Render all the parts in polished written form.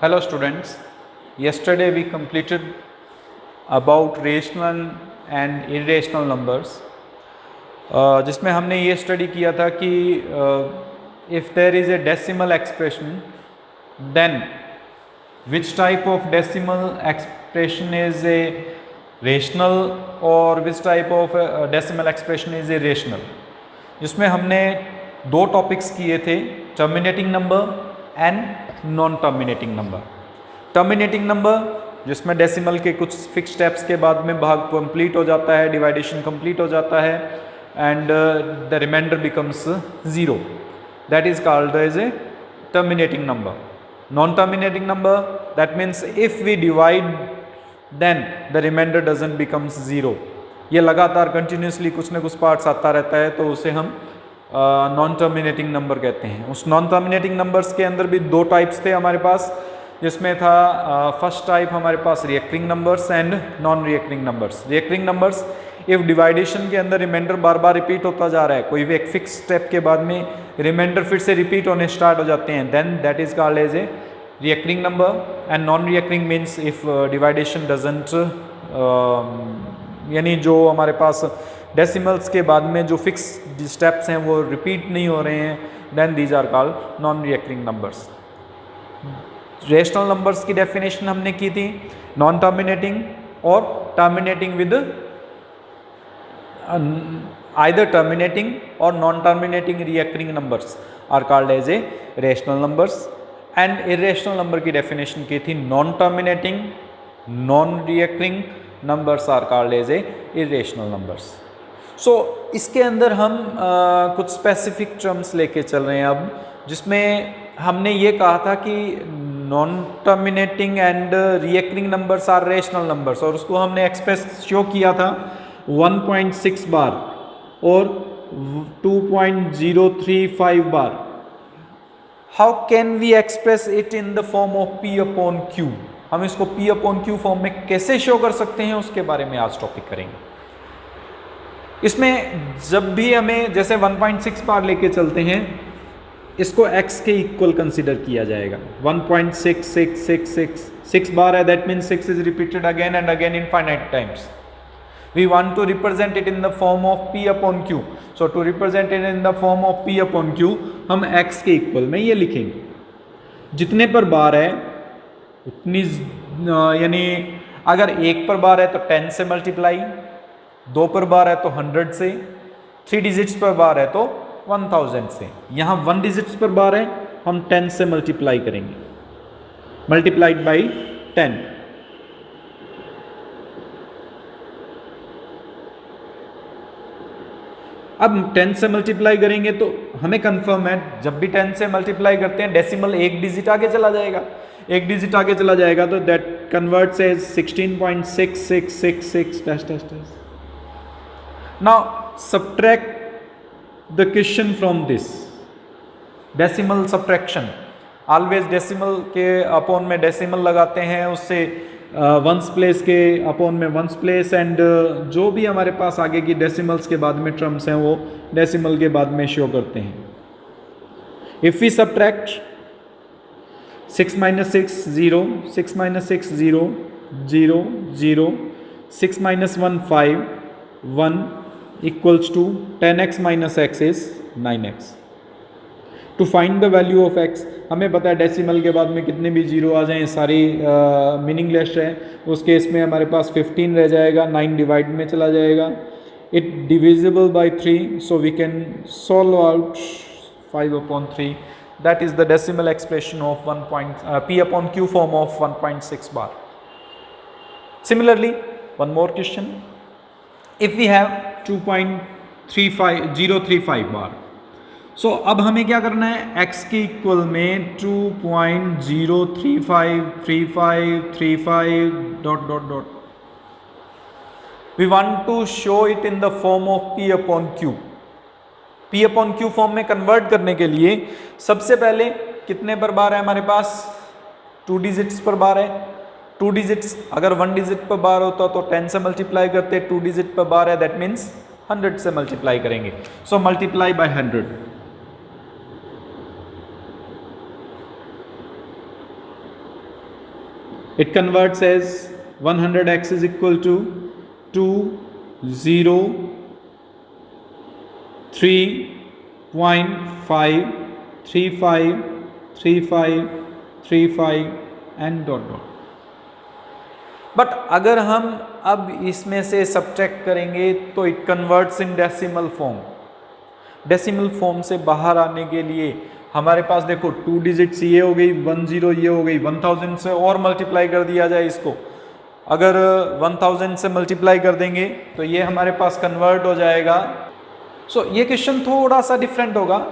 Hello students, yesterday we completed about rational and irrational numbers जिसमें हमने ये study किया था कि if there is a decimal expression then which type of decimal expression is a rational or which type of decimal expression is irrational। जिसमें हमने दो topics किए थे, terminating number and non terminating number. Terminating number जिसमें decimal के कुछ fix steps के बाद में भाग कंप्लीट हो जाता है, डिवाइडेशन कंप्लीट हो जाता है and the remainder becomes zero, that is called as a terminating number. Non terminating number that means if we divide then the remainder doesn't becomes zero. ये लगातार कंटिन्यूसली कुछ ना कुछ पार्ट्स आता रहता है तो उसे हम नॉन टर्मिनेटिंग नंबर कहते हैं। उस नॉन टर्मिनेटिंग नंबर्स के अंदर भी दो टाइप्स थे हमारे पास, जिसमें था फर्स्ट टाइप हमारे पास reacting numbers and non reacting numbers. Reacting numbers if division के अंदर रिमाइंडर बार बार रिपीट होता जा रहा है, कोई भी एक फिक्स स्टेप के बाद में रिमाइंडर फिर से रिपीट होने स्टार्ट हो जाते हैं, then that is called as a reacting number. And non reacting means if division doesn't यानी जो हमारे पास डेसिमल्स के बाद में जो फिक्स स्टेप्स हैं वो रिपीट नहीं हो रहे हैं, then these are called non reacting numbers. Rational numbers की डेफिनेशन हमने की थी, नॉन टर्मिनेटिंग और टर्मिनेटिंग विद आइदर टर्मिनेटिंग और non terminating reacting numbers are called as a rational numbers. And irrational number की डेफिनेशन की थी, non terminating non reacting numbers are called as a irrational numbers. So इसके अंदर हम कुछ specific terms लेके चल रहे हैं अब, जिसमें हमने ये कहा था कि non terminating and reacting numbers are rational numbers, और उसको हमने एक्सप्रेस शो किया था 1.6 बार और 2.035 बार। How can we express it in the form of P upon Q? हम इसको P अपॉन Q फॉर्म में कैसे शो कर सकते हैं उसके बारे में आज टॉपिक करेंगे। इसमें जब भी हमें जैसे 1.6 बार लेके चलते हैं, इसको x के इक्वल कंसिडर किया जाएगा। 1.6666 बार है, that means 6 is repeated again and again infinite times. We want to represent it in the form of P upon Q। So to represent it in the form of P upon Q हम x के equal में ये लिखेंगे, जितने पर बार है उतनी, यानी अगर 1 पर बार है तो 10 से मल्टीप्लाई, 2 पर बार है तो 100 से, 3 डिजिट्स पर बार है तो 1000 से। यहाँ 1 डिजिट्स पर बार है, हम 10 से मल्टीप्लाई करेंगे, मल्टीप्लाइड बाई 10। अब 10 से मल्टीप्लाई करेंगे तो हमें कंफर्म है, जब भी 10 से मल्टीप्लाई करते हैं डेसिमल एक डिजिट आगे चला जाएगा, एक डिजिट आगे चला जाएगा तो that converts as 16.6666 dash dash dash. Now subtract the question from this, decimal subtraction. Always decimal के अपॉन में डेसिमल लगाते हैं, उससे वंस प्लेस के अपॉन में वंस प्लेस, एंड जो भी हमारे पास आगे की डेसिमल्स के बाद में टर्म्स हैं वो डेसिमल के बाद में शो करते हैं। If we subtract 6 minus 6 0, 6 minus 6 0 0 0, 6 minus 1 5 1 equals to 10x minus x is 9x. To find the value of x, हमें पता है डेसिमल के बाद में कितने भी जीरो आ जाएं सारी मीनिंगलेस है। उस केस में हमारे पास 15 रह जाएगा, 9 डिवाइड में चला जाएगा। It divisible by 3, so we can solve out 5 upon 3. That is the decimal expression of P upon Q form of 1.6 bar. Similarly, one more question. If we have 2.035 bar, so अब हमें क्या करना है, x के equal में 2.0353535 dot dot dot. We want to show it in the form of P upon Q. P upon Q form में convert करने के लिए सबसे पहले कितने पर बार है हमारे पास, 2 डिजिट्स पर बार है। 2 डिजिट्स अगर 1 डिजिट पर बार होता तो 10 से मल्टीप्लाई करते, 2 डिजिट पर बार है दैट मीन्स 100 से मल्टीप्लाई करेंगे। So multiply by 100। It converts as 100x is equal to 2, 0, 3.5, 35, 35, 35 and dot dot. But अगर हम अब इसमें से सब्ट्रैक्ट करेंगे तो it converts in decimal form. Decimal form से बाहर आने के लिए हमारे पास देखो 2 डिजिट्स ये हो गई, 10 ये हो गई, 1000 से और मल्टीप्लाई कर दिया जाए इसको। अगर 1000 से मल्टीप्लाई कर देंगे तो ये हमारे पास कन्वर्ट हो जाएगा। सो ये क्वेश्चन थोड़ा सा डिफरेंट होगा।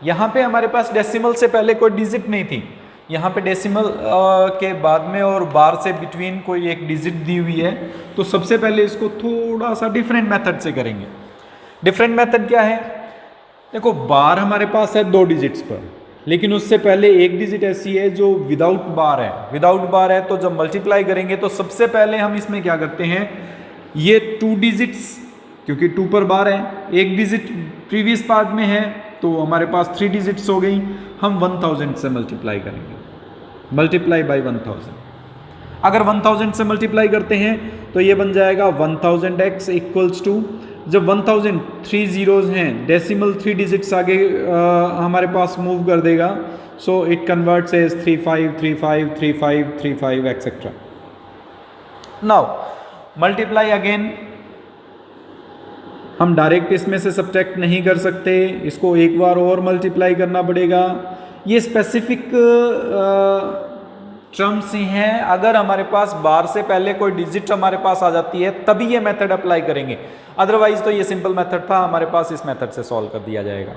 यहाँ पे हमारे पास डेसिमल से पहले कोई डिजिट नहीं थी, यहाँ पे डेसिमल के बाद में और बार से बिटवीन कोई एक डिजिट दी हुई है। तो सबसे पहले इसको थोड़ा सा डिफरेंट मेथड से करेंगे। डिफरेंट मेथड क्या है? देखो बार हमारे पास है 2 डिजिट्स पर, लेकिन उससे पहले एक डिजिट ऐसी है जो विदाउट बार है। विदाउट बार है तो जब मल्टीप्लाई करेंगे तो सबसे पहले हम इसमें क्या करते हैं, ये 2 डिजिट्स, क्योंकि 2 पर बार है, एक डिजिट प्रीवियस पार्ट में है तो हमारे पास 3 डिजिट्स हो गई। हम 1000 से मल्टीप्लाई करेंगे, मल्टीप्लाई बाई 1000। अगर 1000 से मल्टीप्लाई करते हैं तो ये बन जाएगा 1000x इक्वल्स टू, जब 1000 3 जीरोज हैं, डेसिमल 3 डिजिट्स आगे हमारे पास मूव कर देगा। So it converts as 35, 35, 35, 35 etcetera. Now multiply again. हम डायरेक्ट इसमें से सब्ट्रैक्ट नहीं कर सकते, इसको एक बार और मल्टीप्लाई करना पड़ेगा। ये स्पेसिफिक टर्म्स ही हैं। अगर हमारे पास बार से पहले कोई डिजिट हमारे पास आ जाती है तभी ये मेथड अप्लाई करेंगे, अदरवाइज तो ये सिंपल मेथड था हमारे पास, इस मेथड से सॉल्व कर दिया जाएगा।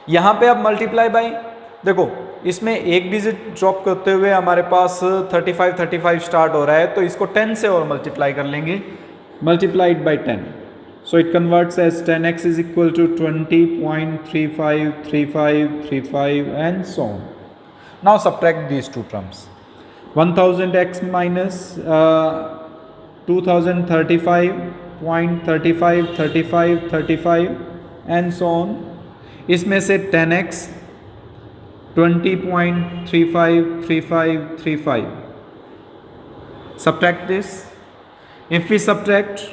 यहाँ पे अब मल्टीप्लाई बाई, देखो इसमें एक डिजिट ड्रॉप करते हुए हमारे पास 35 स्टार्ट हो रहा है, तो इसको 10 से और मल्टीप्लाई कर लेंगे, multiplied by 10। So it converts as 10x is equal to 20.353535 and so on. Now subtract these two terms. 1000x minus 2035.353535 and so on. इसमें से 10x 20.353535. Subtract this. If we subtract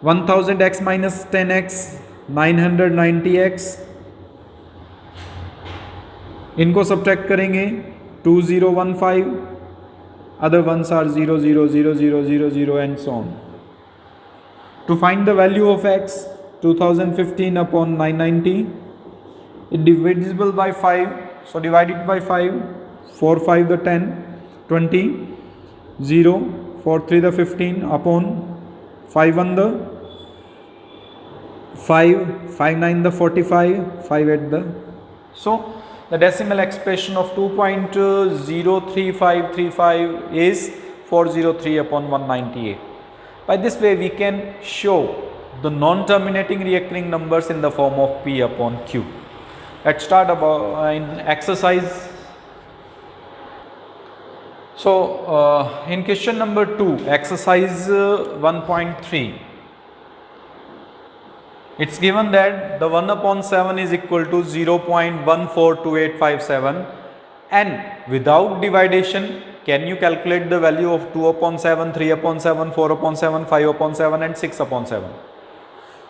1000x minus 10x 990x, इनको subtract करेंगे 2015, other ones are 0 0 0 0 0 0 and so on. To find the value of x, 2015 upon 990, it divisible by 5, so divide it by 5, 4 5 the 10, 20, 0, 4 3 the 15 upon 5 1 the 5, 5 9 the 45, 5 8 the. So the decimal expression of 2.03535 is 403 upon 198. By this way we can show the non-terminating recurring numbers in the form of P upon Q. Let's start in exercise. So in question number 2, exercise 1.3, it's given that the 1 upon 7 is equal to 0.142857, and without dividation can you calculate the value of 2 upon 7, 3 upon 7, 4 upon 7, 5 upon 7 and 6 upon 7.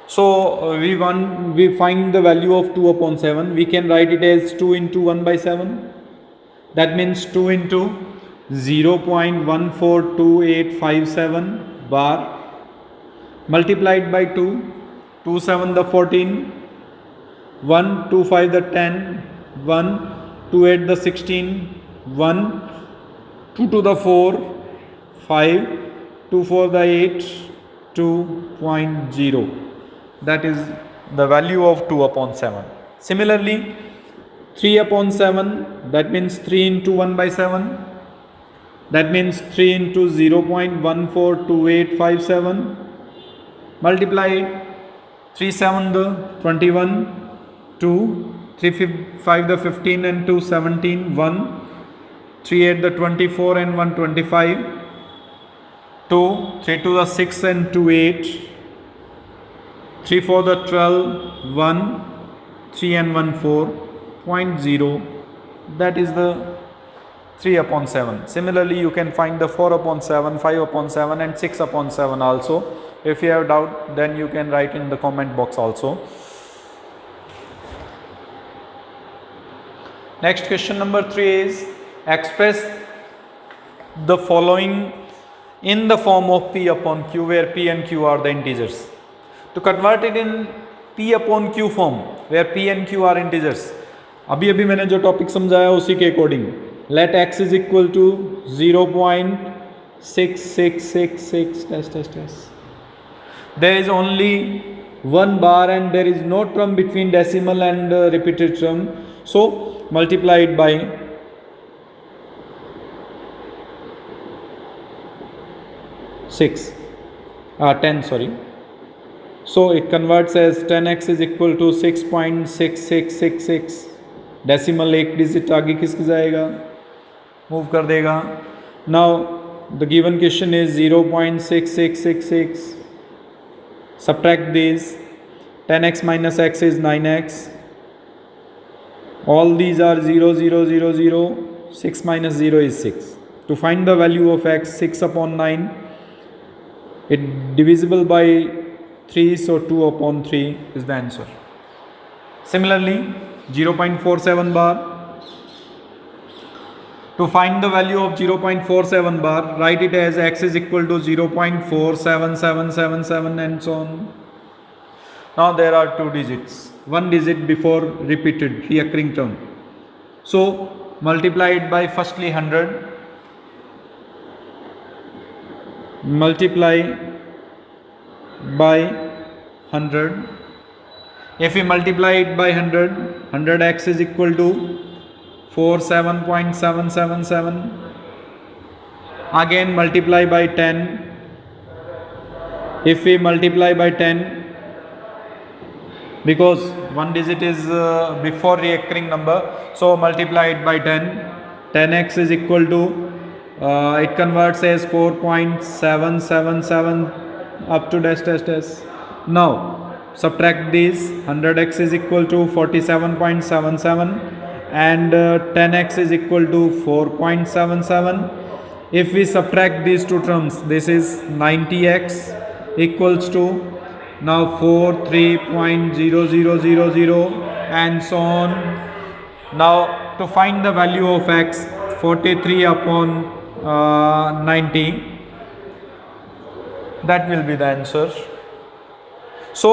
So we find the value of 2 upon 7. We can write it as 2 into 1 by 7. That means 2 into 0.142857 bar multiplied by 2, 2 7 the 14, 1 2 5 the 10, 1 2 8 the 16, 1 2 to the 4, 5 2 4 the 8, 2.0. That is the value of 2 upon 7. Similarly 3 upon 7, that means 3 into 1 by 7, that means 3 into 0.142857 multiplied 3 7 the 21, 2 3 5 the 15 and 2 17, 1 3 8 the 24 and 1 25, 2 3 2 the 6 and 2 8, 3 4 the 12, 1 3 and 1 4.0. That is the 3/7. Similarly, you can find the 4/7, 5/7 and 6/7 also. If you have doubt, then you can write in the comment box also. Next question number 3 is express the following in the form of P/Q, where P and Q are the integers. To convert it in P/Q form, where P and Q are integers, अभी मैंने जो topic समझाया उसी के according, let x is equal to 0.6666 there is only one bar and there is no term between decimal and repeated term, so multiply it by 10, sorry. So it converts as 10x is equal to 6.6666. Decimal एक digit आगे किसके जाएगा, move कर देगा. Now the given question is 0.6666. Subtract this. 10x minus x is 9x. All these are 0 0 0 0. 6 minus 0 is 6. To find the value of x, 6/9, it divisible by 3, so 2/3 is the answer. Similarly, 0.47 bar. To find the value of 0.47 bar, write it as x is equal to 0.47777 and so on. Now there are two digits, one digit before repeated recurring term. So multiply it by firstly 100. Multiply by 100. If we multiply it by 100, 100x is equal to 47.777. Again multiply by 10. If we multiply by 10, because one digit is before recurring number, so multiply it by 10. 10x is equal to it converts as 4.777 up to dash dash dash. Now subtract these. 100x is equal to 47.77 and 10x is equal to 4.77. If we subtract these two terms, this is 90x equals to now 43.0000 and so on. Now to find the value of x, 43/90, that will be the answer. So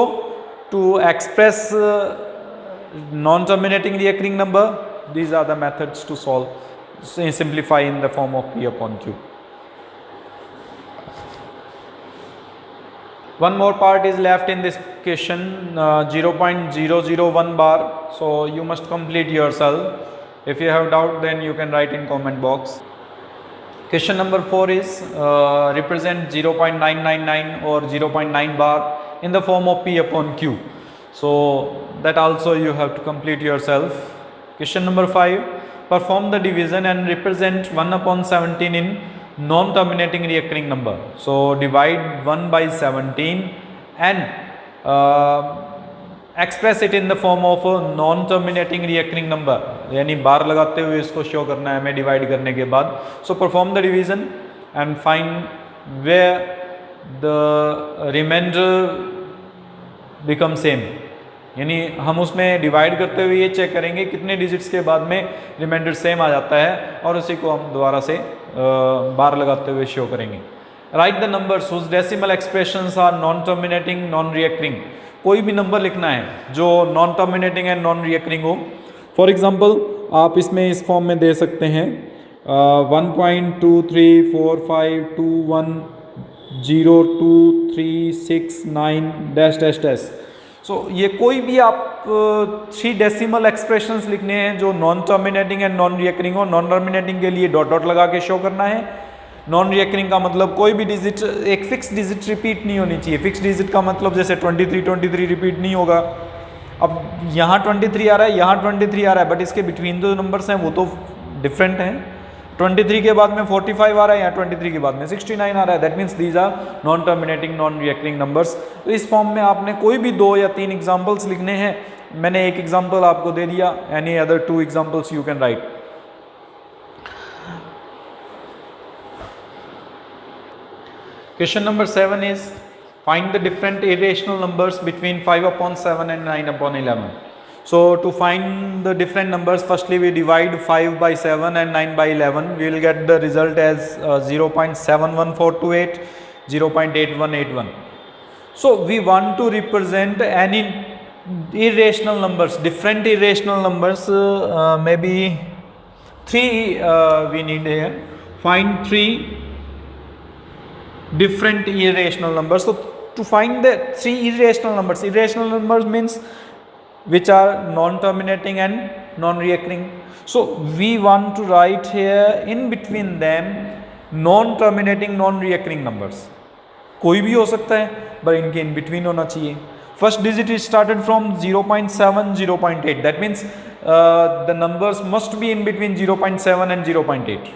to express non-terminating recurring number, these are the methods to solve, simplify in the form of P/Q. One more part is left in this question, 0.001 bar. So you must complete yourself. If you have doubt, then you can write in comment box. Question number 4 is represent 0.999 or 0.9 bar in the form of P/Q. So that also you have to complete yourself. Question number 5, perform the division and represent 1/17 in non-terminating recurring number. So divide 1 by 17 and express it in the form of a non-terminating recurring number. यानी बार लगाते हुए इसको show करना है हमें divide करने के बाद. So perform the division and find where the remainder become same. यानी हम उसमें डिवाइड करते हुए ये चेक करेंगे कितने डिजिट्स के बाद में रिमाइंडर सेम आ जाता है और उसी को हम दोबारा से बार लगाते हुए शो करेंगे. Write the numbers whose decimal expressions are non terminating non recurring. कोई भी नंबर लिखना है जो non terminating and non recurring हो. फॉर एग्जांपल आप इसमें इस फॉर्म में दे सकते हैं 1.2345210236 डैश डैश डैश. सो ये कोई भी आप 3 डेसिमल एक्सप्रेशंस लिखने हैं जो non terminating and non recurring हो. नॉन टर्मिनेटिंग के लिए डॉट डॉट लगा के शो करना है. नॉन रिकरिंग का मतलब कोई भी डिजिट, एक फिक्स डिजिट रिपीट नहीं होनी चाहिए. फिक्स डिजिट का मतलब जैसे 23 रिपीट नहीं होगा. अब यहाँ 23 आ रहा है, यहाँ 23 आ रहा है, बट इसके बिटवीन जो नंबर्स हैं वो तो डिफरेंट हैं. 23 के बाद में 45 आ रहा है, यहाँ 23 के बाद में 69 आ रहा है. That means these are non terminating non recurring numbers. तो इस फॉर्म में आपने कोई भी 2 या 3 एग्जाम्पल्स लिखने हैं. मैंने एक एग्जाम्पल आपको दे दिया. Any other 2 examples you can write. Question number 7 is find the different irrational numbers between 5 upon 7 and 9 upon 11. So to find the different numbers, firstly we divide 5 by 7 and 9 by 11. We will get the result as 0.71428, 0.8181. So we want to represent any irrational numbers, different irrational numbers, maybe 3 we need here. Find 3 different irrational numbers. So to find the 3 irrational numbers means which are non-terminating and non-recurring. So we want to write here in between them non-terminating non-recurring numbers. कोई भी हो सकता है, but इनके in between होना चाहिए. First digit is started from 0.7, 0.8. That means the numbers must be in between 0.7 and 0.8.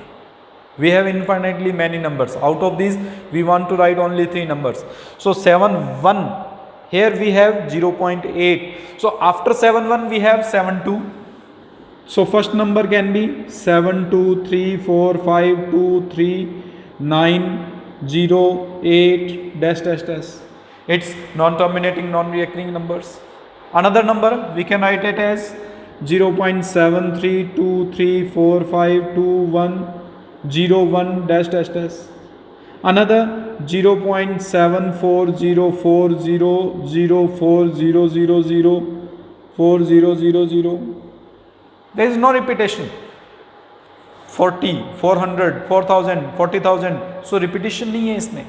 We have infinitely many numbers. Out of these, we want to write only 3 numbers. So 7, 1. Here we have 0.8. So after 7, 1, we have 7, 2. So first number can be 7, 2, 3, 4, 5, 2, 3, 9, 0, 8, dash, dash, dash. It's non-terminating, non-recurring numbers. Another number, we can write it as 0.73234521 0 1 dash dash dash. Another 0.74040040004000. There is no repetition. 40, 400, 4000, 40,000. So repetition नहीं है इसमें.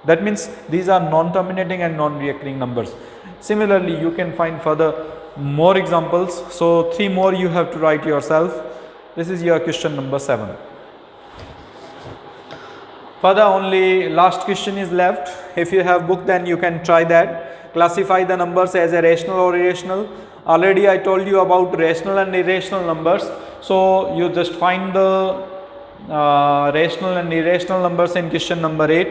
That means these are non-terminating and non-recurring numbers. Similarly, you can find further more examples. So 3 more you have to write yourself. This is your question number 7. Further, only last question is left. If you have book, then you can try that. Classify the numbers as a rational or irrational. Already I told you about rational and irrational numbers. So you just find the rational and irrational numbers in question number 8.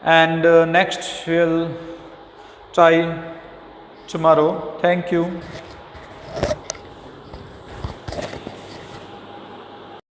And next we will try tomorrow. Thank you.